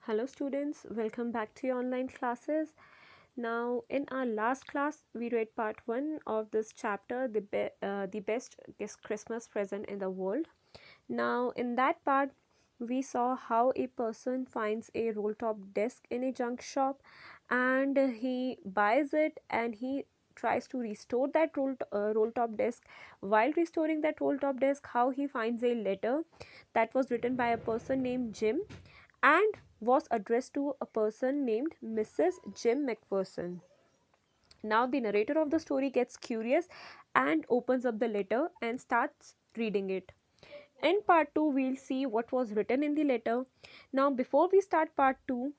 Hello students, welcome back to your online classes. Now in our last class we read part 1 of this chapter, the best Christmas present in the world. Now in that part we saw how a person finds a roll top desk in a junk shop and he buys it and he tries to restore that roll top desk. While restoring that roll top desk, how he finds a letter that was written by a person named Jim and was addressed to a person named Mrs. Jim McPherson. Now, the narrator of the story gets curious and opens up the letter and starts reading it. In part 2, we'll see what was written in the letter. Now, before we start part 2,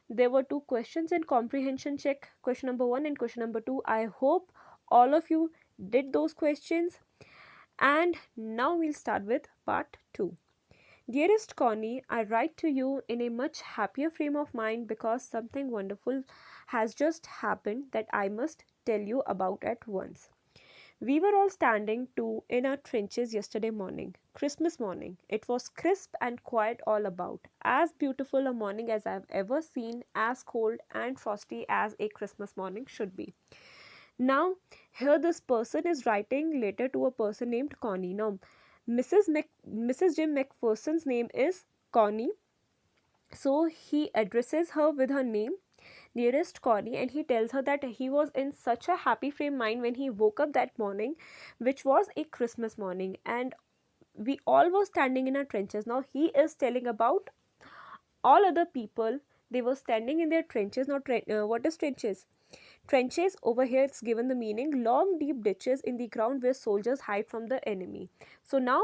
there were two questions in comprehension check, question number 1 and question number 2. I hope all of you did those questions. And now we'll start with part 2. Dearest Connie, I write to you in a much happier frame of mind because something wonderful has just happened that I must tell you about at once. We were all standing to in our trenches yesterday morning, Christmas morning. It was crisp and quiet all about, as beautiful a morning as I've ever seen, as cold and frosty as a Christmas morning should be. Now, here this person is writing letter to a person named Connie. Now, Mrs. Jim McPherson's name is Connie. So he addresses her with her name, dearest Connie, and he tells her that he was in such a happy frame mind when he woke up that morning, which was a Christmas morning, and we all were standing in our trenches. Now he is telling about all other people. They were standing in their trenches. Now, what is trenches? Trenches, over here it's given the meaning long deep ditches in the ground where soldiers hide from the enemy. So now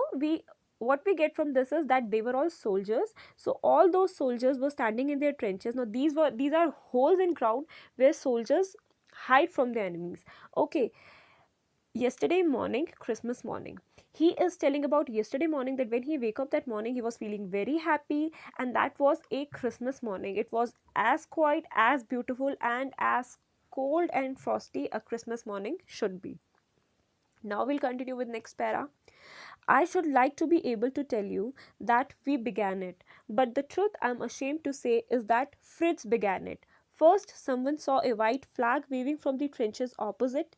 what we get from this is that they were all soldiers. So all those soldiers were standing in their trenches. Now these are holes in ground where soldiers hide from the enemies. Okay, yesterday morning, Christmas morning, he is telling about yesterday morning, that when he wake up that morning he was feeling very happy, and that was a Christmas morning. It was as quiet, as beautiful, and as cold and frosty a Christmas morning should be. Now we'll continue with next para. I should like to be able to tell you that we began it, but the truth I'm ashamed to say is that Fritz began it. First, someone saw a white flag waving from the trenches opposite.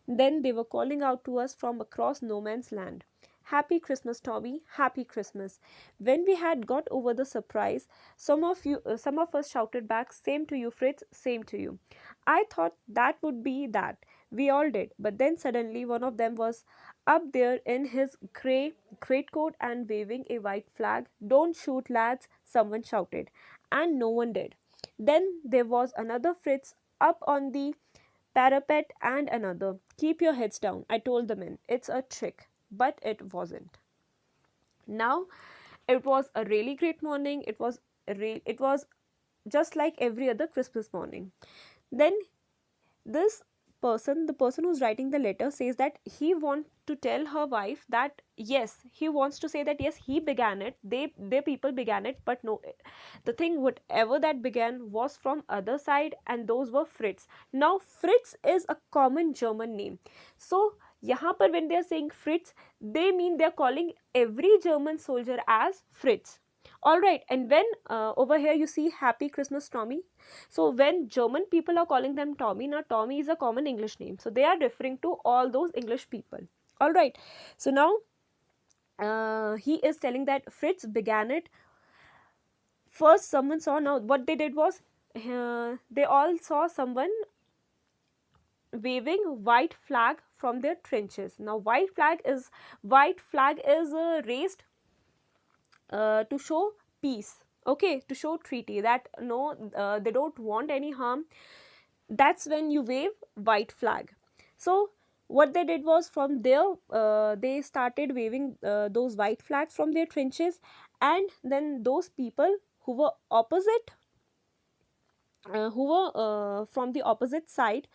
Then they were calling out to us from across no man's land. Happy Christmas, Tommy. Happy Christmas. When we had got over the surprise, some of us shouted back, "Same to you, Fritz. Same to you." I thought that would be that. We all did. But then suddenly one of them was up there in his grey greatcoat and waving a white flag. "Don't shoot, lads," someone shouted. And no one did. Then there was another Fritz up on the parapet and another. "Keep your heads down," I told the men. "It's a trick." But it wasn't. Now, it was a really great morning. It was just like every other Christmas morning. Then this person, the person who's writing the letter, says that he wants to tell her wife that yes, he wants to say that yes, he began it, their people began it, but no, the thing whatever that began was from other side, and those were Fritz. Now Fritz is a common German name, so यहाँ पर when they are saying Fritz, they mean they are calling every German soldier as Fritz. All right, and when over here you see Happy Christmas, Tommy. So when German people are calling them Tommy, now Tommy is a common English name, so they are referring to all those English people. All right, so now he is telling that Fritz began it. First someone saw, now what they did was they all saw someone waving white flag from their trenches. Now white flag is raised to show peace, okay, to show treaty, that no, they don't want any harm. That's when you wave white flag. So what they did was, from there they started waving those white flags from their trenches, and then those people who were opposite who were from the opposite side,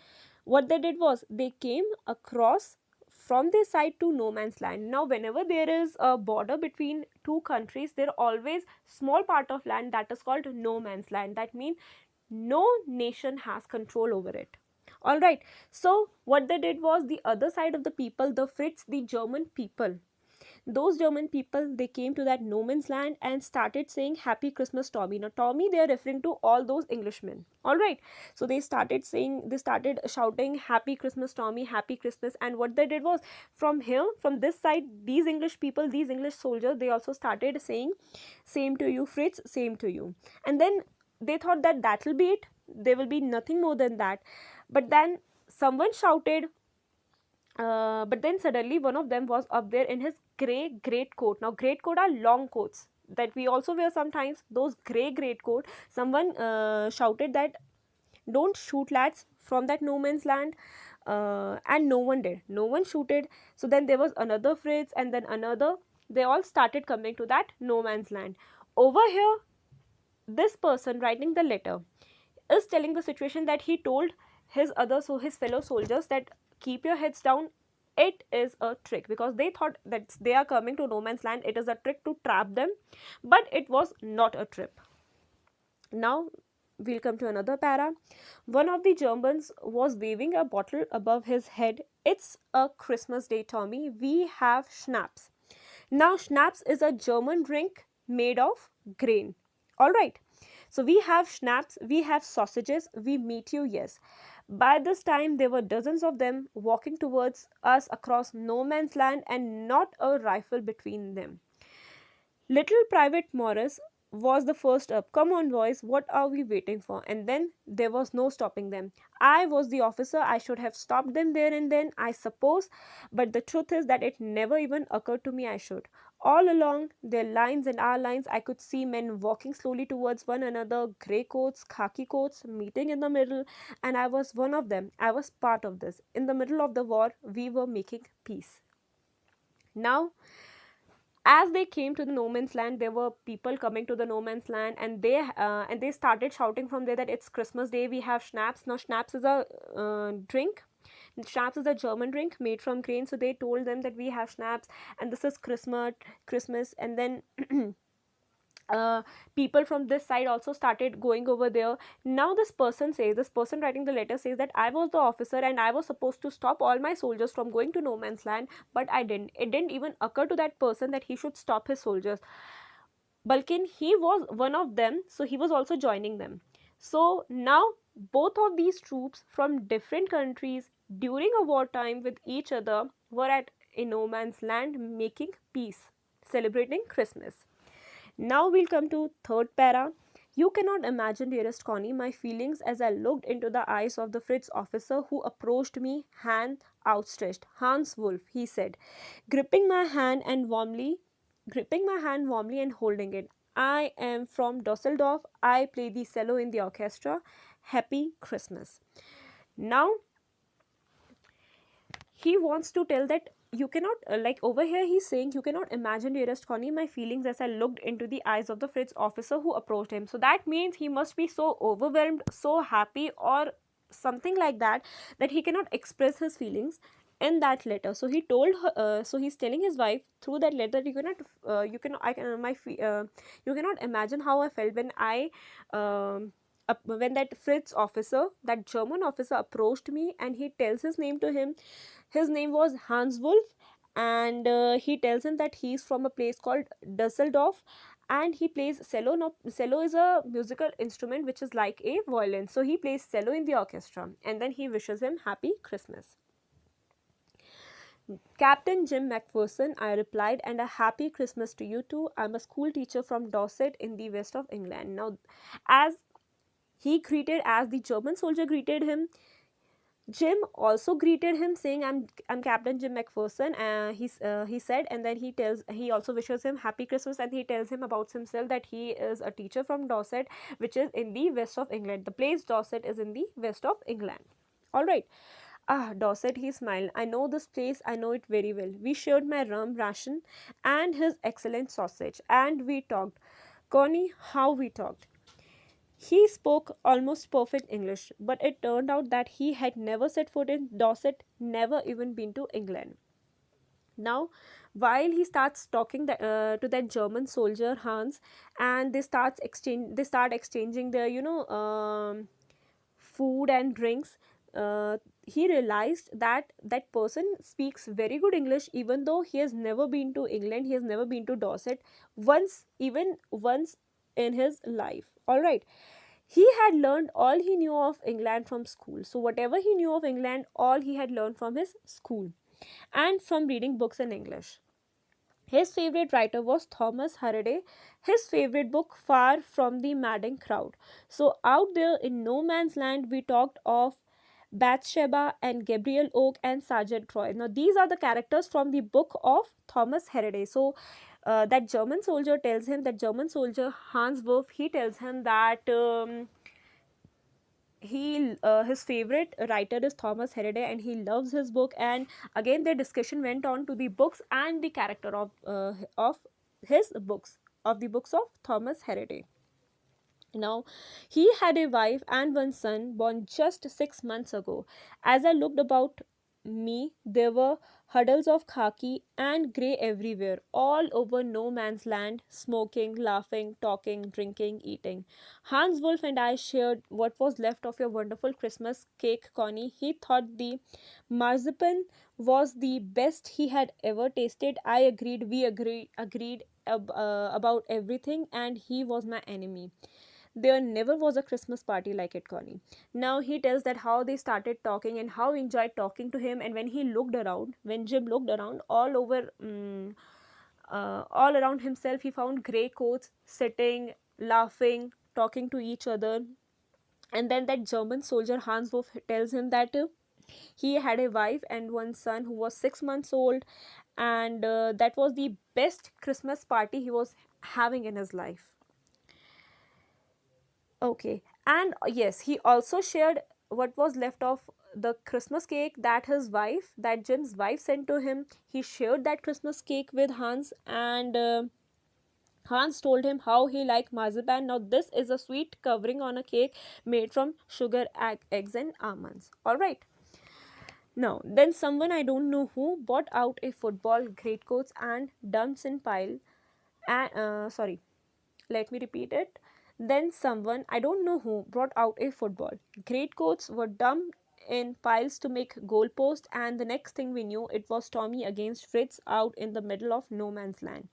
what they did was they came across from their side to no man's land. Now whenever there is a border between two countries, there are always small part of land that is called no man's land. That means no nation has control over it. All right, so what they did was, the other side of the people, the Fritz, the German people, those German people, they came to that no man's land and started saying Happy Christmas, Tommy. Now Tommy, they are referring to all those Englishmen. All right, so they started shouting Happy Christmas, Tommy, Happy Christmas. And what they did was, from here, from this side, these English people, these English soldiers, they also started saying same to you, Fritz, same to you. And then they thought that that'll be it, there will be nothing more than that. But then someone shouted, but then suddenly one of them was up there in his grey great coat. Now great coat are long coats that we also wear sometimes, those grey great coat. Someone shouted that don't shoot lads from that no man's land, and no one did, no one shooted. So then there was another Fritz and then another, they all started coming to that no man's land. Over here, this person writing the letter is telling the situation that he told his other, so his fellow soldiers, that keep your heads down, it is a trick, because they thought that they are coming to no man's land, it is a trick to trap them, but it was not a trip. Now we'll come to another para. One of the Germans was waving a bottle above his head. It's a Christmas day, Tommy, we have schnapps. Now schnapps is a German drink made of grain. All right, so we have schnapps, we have sausages, we meet you, yes. By this time, there were dozens of them walking towards us across no man's land, and not a rifle between them. Little Private Morris was the first up. Come on, boys, what are we waiting for? And then there was no stopping them. I was the officer, I should have stopped them there and then, I suppose, but the truth is that it never even occurred to me I should. All along their lines and our lines, I could see men walking slowly towards one another, grey coats, khaki coats, meeting in the middle, and I was one of them. I was part of this. In the middle of the war, we were making peace. Now, as they came to the no man's land, there were people coming to the no man's land, and they started shouting from there that it's Christmas day, we have schnapps. Now schnapps is a drink. Schnapps is a German drink made from grain, so they told them that we have schnapps and this is Christmas. And then uh, people from this side also started going over there. Now this person writing the letter says that I was the officer and I was supposed to stop all my soldiers from going to no man's land, but I didn't. It didn't even occur to that person that he should stop his soldiers. Balkin, he was one of them, so he was also joining them. So now both of these troops from different countries during a wartime with each other were at a no man's land making peace, celebrating Christmas. Now we'll come to third para. You cannot imagine, dearest Connie, my feelings as I looked into the eyes of the Fritz officer who approached me, hand outstretched. Hans Wolf, he said, gripping my hand and warmly, gripping my hand warmly and holding it. I am from Dusseldorf. I play the cello in the orchestra. Happy Christmas. Now he wants to tell that you cannot, like over here he's saying, you cannot imagine, dearest Connie, my feelings as I looked into the eyes of the Fritz officer who approached him. So that means he must be so overwhelmed, so happy, or something like that, that he cannot express his feelings in that letter. So he told her, so he's telling his wife through that letter, you cannot, I can, you cannot imagine how I felt when when that Fritz officer, that German officer, approached me, and he tells his name to him. His name was Hans Wolf, and he tells him that he's from a place called Dusseldorf, and he plays cello. Now, cello is a musical instrument which is like a violin. So he plays cello in the orchestra, and then he wishes him Happy Christmas. Captain Jim Macpherson, I replied, and a happy Christmas to you too. I'm a school teacher from Dorset in the west of England. Now, as as the German soldier greeted him, Jim also greeted him, saying, "I'm Captain Jim Macpherson." He said, and then he also wishes him Happy Christmas, and he tells him about himself that he is a teacher from Dorset, which is in the west of England. The place Dorset is in the west of England. All right. Ah, Dorset, he smiled. I know this place, I know it very well. We shared my rum ration and his excellent sausage, and we talked. Connie, how we talked. He spoke almost perfect English, but it turned out that he had never set foot in Dorset, never even been to England. Now, while he starts talking to that German soldier Hans, and they start exchanging their food and drinks. he realized that that person speaks very good English, even though he has never been to England, he has never been to Dorset once, even once in his life. All right. He had learned all he knew of England from school. So whatever he knew of England, all he had learned from his school and from reading books in English. His favorite writer was Thomas Hardy. His favorite book, Far from the Madding Crowd. So, out there in no man's land, we talked of Bathsheba and Gabriel Oak and Sergeant Troy. Now, these are the characters from the book of Thomas Hardy. So, that German soldier tells him, that German soldier Hans Wolf, he tells him that his favorite writer is Thomas Hardy and he loves his book. And again their discussion went on to the books and the character of his books, of the books of Thomas Hardy. Now, he had a wife and one son born just 6 months ago. As I looked about me, there were huddles of khaki and grey everywhere, all over no man's land, smoking, laughing, talking, drinking, eating. Hans Wolf and I shared what was left of your wonderful Christmas cake, Connie. He thought the marzipan was the best he had ever tasted. I agreed, we agreed about everything, and he was my enemy. There never was a Christmas party like it, Connie. Now he tells that how they started talking and how he enjoyed talking to him. And when he looked around, when Jim looked around, all around himself, he found grey coats sitting, laughing, talking to each other. And then that German soldier Hans Wolf tells him that he had a wife and one son who was 6 months old, and that was the best Christmas party he was having in his life. Okay, and yes, he also shared what was left of the Christmas cake that his wife, that Jim's wife, sent to him. He shared that Christmas cake with Hans, and Hans told him how he liked marzipan. Now, this is a sweet covering on a cake made from sugar, eggs, and almonds. All right. Now, then someone I don't know who bought out a football, greatcoats, and dumps in pile. And sorry, let me repeat it. Then someone, I don't know who, brought out a football. Greatcoats were dumped in piles to make goalposts, and the next thing we knew, it was Tommy against Fritz out in the middle of no man's land.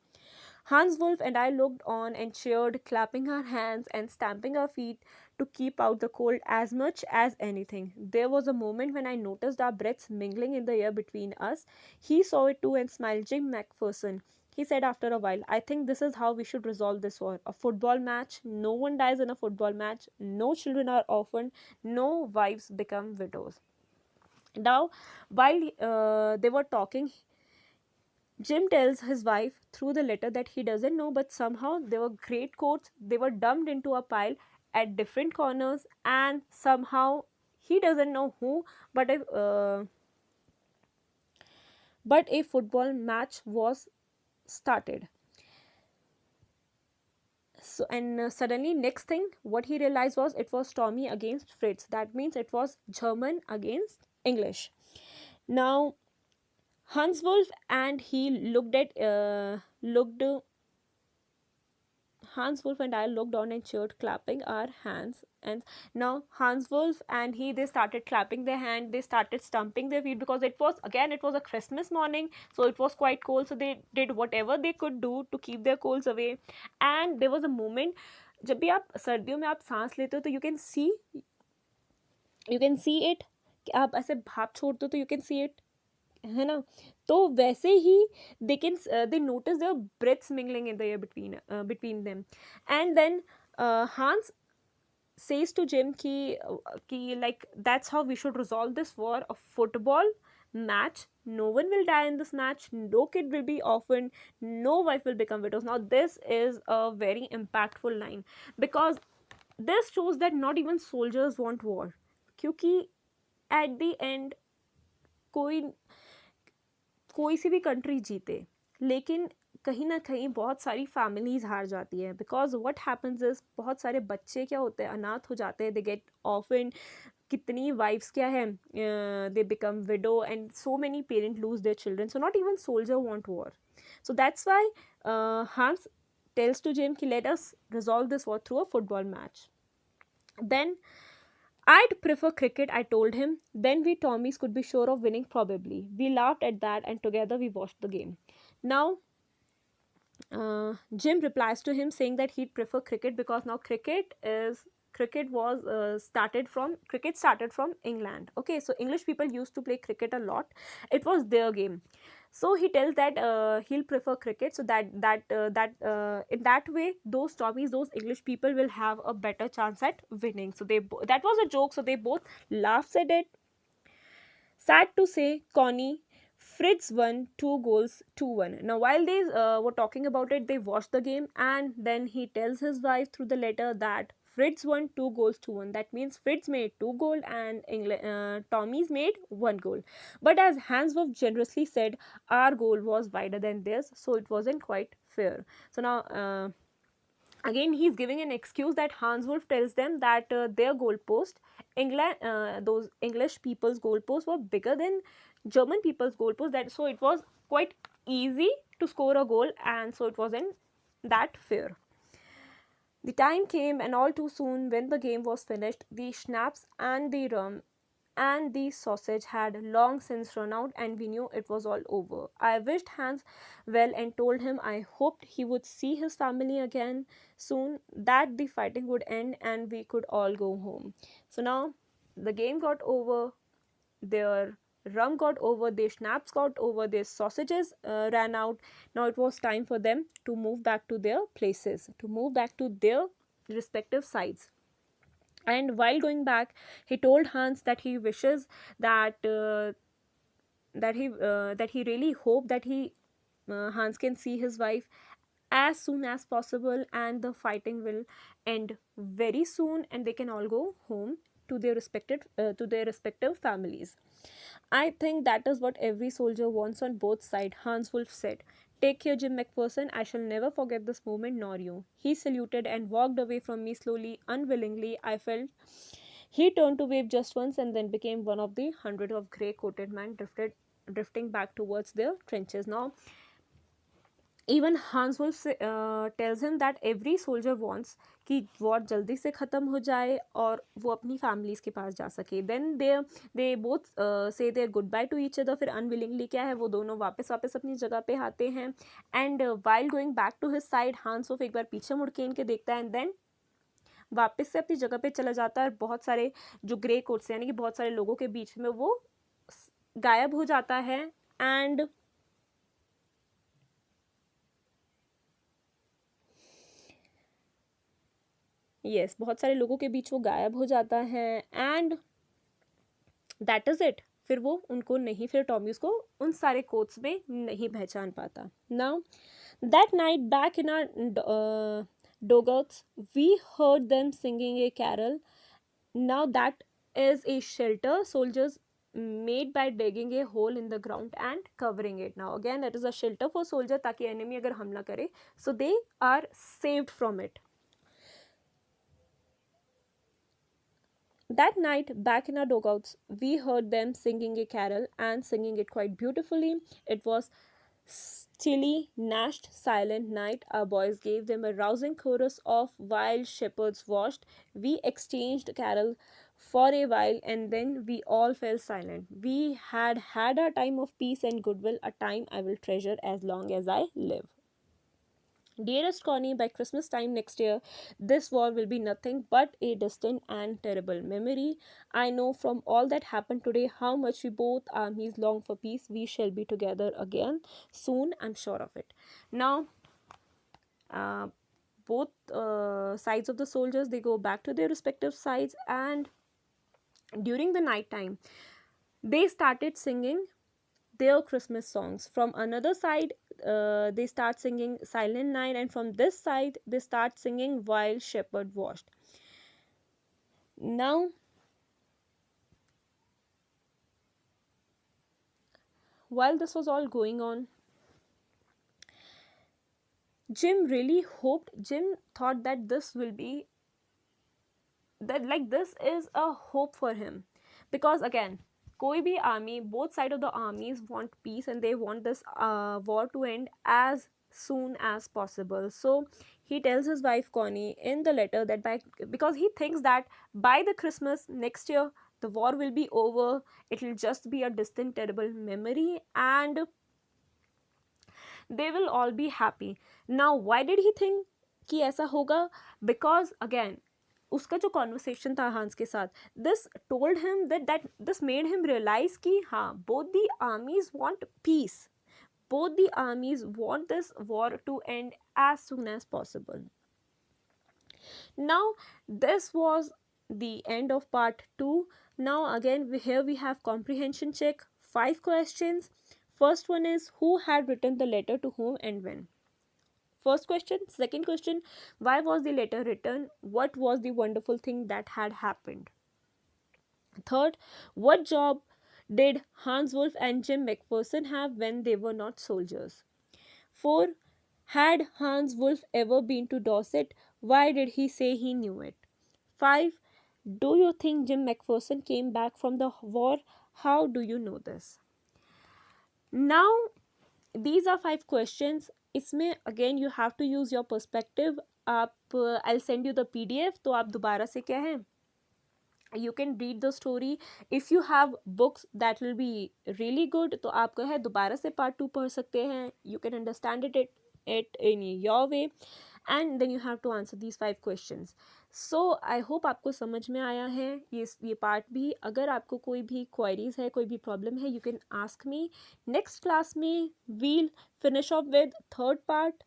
Hans Wolf and I looked on and cheered, clapping our hands and stamping our feet to keep out the cold as much as anything. There was a moment when I noticed our breaths mingling in the air between us. He saw it too and smiled. Jim Macpherson, he said after a while, I think this is how we should resolve this war. A football match, no one dies in a football match, no children are orphaned, no wives become widows. Now, while they were talking, Jim tells his wife through the letter that he doesn't know, but somehow there were great coats, they were dumped into a pile at different corners, and somehow he doesn't know who, but a football match was started. So, and suddenly, next thing, what he realized was it was Tommy against Fritz. That means it was German against English. Now, Hans Wolf and he looked Hans Wolf and I looked on and cheered, clapping our hands. And now Hans Wolf and he, they started clapping their hand. They started stamping their feet because it was a Christmas morning, so it was quite cold. So they did whatever they could do to keep their colds away. And there was a moment, जब भी आप सर्दियों में आप सांस लेते हो तो you can see it कि आप ऐसे भाप छोड़ते हो तो you can see it, है ना. तो वैसे ही they notice their breaths mingling in the air between them. And then Hans says to Jim ki like that's how we should resolve this war, a football match, no one will die in this match, no kid will be orphaned, no wife will become widows. Now this is a very impactful line because this shows that not even soldiers want war, क्योंकि at the end कोई कोई सी भी country जीते लेकिन कहीं ना कहीं बहुत सारी फैमिलीज हार जाती है बिकॉज व्हाट हैपेंस इज बहुत सारे बच्चे क्या होते हैं अनाथ हो जाते हैं, दे गेट ऑफन, कितनी वाइफ्स क्या है they become window and so many parent lose their children, so not even soldier want war. So that's why Hans tells to Jim ki let us resolve this war through a football match. Then I'd prefer cricket, I told him. Then we Tommies could be sure of winning probably. We laughed at that and together we watched the game. Now, Jim replies to him saying that he'd prefer cricket because now cricket started from England. Okay, so English people used to play cricket a lot. It was their game. So he tells that he'll prefer cricket, so that in that way those Tommies, those English people will have a better chance at winning. So that was a joke. So they both laughed at it. Sad to say, Connie, Fritz won 2 goals, 2-1. Now, while they were talking about it, they watched the game and then he tells his wife through the letter that Fritz won 2 goals, 2-1. That means Fritz made 2 goals and Tommy's made 1 goal. But as Hanswolf generously said, our goal was wider than theirs, so it wasn't quite fair. So now, again he's giving an excuse that Hans Wolf tells them that their goalpost, those English people's goalposts were bigger than German people's goalposts, that so it was quite easy to score a goal and so it wasn't that fair. The time came, and all too soon, when the game was finished, the schnapps and the rum and the sausage had long since run out, and we knew it was all over. I wished Hans well and told him I hoped he would see his family again soon, that the fighting would end and we could all go home. So now the game got over, their rum got over, their schnapps got over, their sausages ran out. Now it was time for them to move back to their places, to move back to their respective sides. And while going back, he told Hans that he wishes that that he really hoped that he Hans can see his wife as soon as possible and the fighting will end very soon and they can all go home to their respective families. I think that is what every soldier wants on both sides, Hans Wolf said. Take care, Jim McPherson. I shall never forget this moment, nor you. He saluted and walked away from me slowly, unwillingly. I felt he turned to wave just once and then became one of the hundred of grey coated men drifting back towards their trenches. Now, even Hans Wolf tells him that every soldier wants कि war जल्दी से ख़त्म हो जाए और वो अपनी families के पास जा सके. Then they both say their goodbye to each other. फिर अनविलिंगली क्या है, वो दोनों वापस वापस अपनी जगह पे आते हैं. And while going back to his side, Hans ऑफ एक बार पीछे मुड़ के इनके देखता है एंड देन वापस से अपनी जगह पे चला जाता है. और बहुत सारे जो ग्रे कोट्स यानी कि बहुत सारे लोगों के बीच में वो गायब हो जाता है. एंड यस बहुत सारे लोगों के बीच वो गायब हो जाता है. And that is it. फिर वो उनको नहीं, फिर टॉमी उसको उन सारे कोट्स में नहीं पहचान पाता. Now that night back in our dugouts we heard them singing a carol. Now that is a shelter soldiers made by digging a hole in the ground and covering it. Now again that is a shelter for soldier ताकि enemy अगर हमला करे so they are saved from it. That night, back in our dugouts, we heard them singing a carol and singing it quite beautifully. It was chilly, nashed, silent night. Our boys gave them a rousing chorus of While Shepherds Watched. We exchanged carol for a while and then we all fell silent. We had had a time of peace and goodwill, a time I will treasure as long as I live. Dearest Connie, by Christmas time next year, this war will be nothing but a distant and terrible memory. I know from all that happened today how much we both armies long for peace. We shall be together again soon, I'm sure of it. Now, uh, both sides of the soldiers, they go back to their respective sides, and during the night time, they started singing their Christmas songs. From another side, they start singing Silent Night, and from this side, they start singing While Shepherd Watched. Now, while this was all going on, Jim thought that this will be, that like this is a hope for him. Because again, कोई भी army, both sides of the armies want peace and they want this war to end as soon as possible. So he tells his wife Connie in the letter that because he thinks that by the Christmas next year the war will be over, it will just be a distant terrible memory, and they will all be happy. Now why did he think कि ऐसा होगा? Because again, उसका जो conversation था हांस के साथ, this told him that this made him realize कि हाँ, both the armies want peace, both the armies want this war to end as soon as possible. Now this was the end of part 2. Now again here we have comprehension check, 5 questions. First one is, who had written the letter to whom and when? First question. Second question, why was the letter written? What was the wonderful thing that had happened? Third, what job did Hans Wolf and Jim McPherson have when they were not soldiers? 4. Had Hans Wolf ever been to Dorset? Why did he say he knew it? 5. Do you think Jim McPherson came back from the war? How do you know this? Now, these are 5 questions. इसमें again you have to use your perspective. आप I'll send you the PDF, तो आप दोबारा से क्या है, you can read the story. If you have books that will be really good, तो आप क्या है दोबारा से part 2 पढ़ सकते हैं. You can understand it in your way, and then you have to answer these 5 questions. So I hope आपको समझ में आया है ये पार्ट भी. अगर आपको कोई भी क्वायरीज है, कोई भी प्रॉब्लम है, you can ask me. Next class में we'll finish off with third part,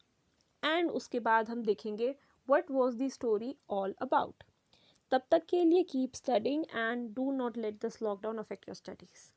and उसके बाद हम देखेंगे what was the story all about. तब तक के लिए keep studying and do not let this lockdown affect your studies.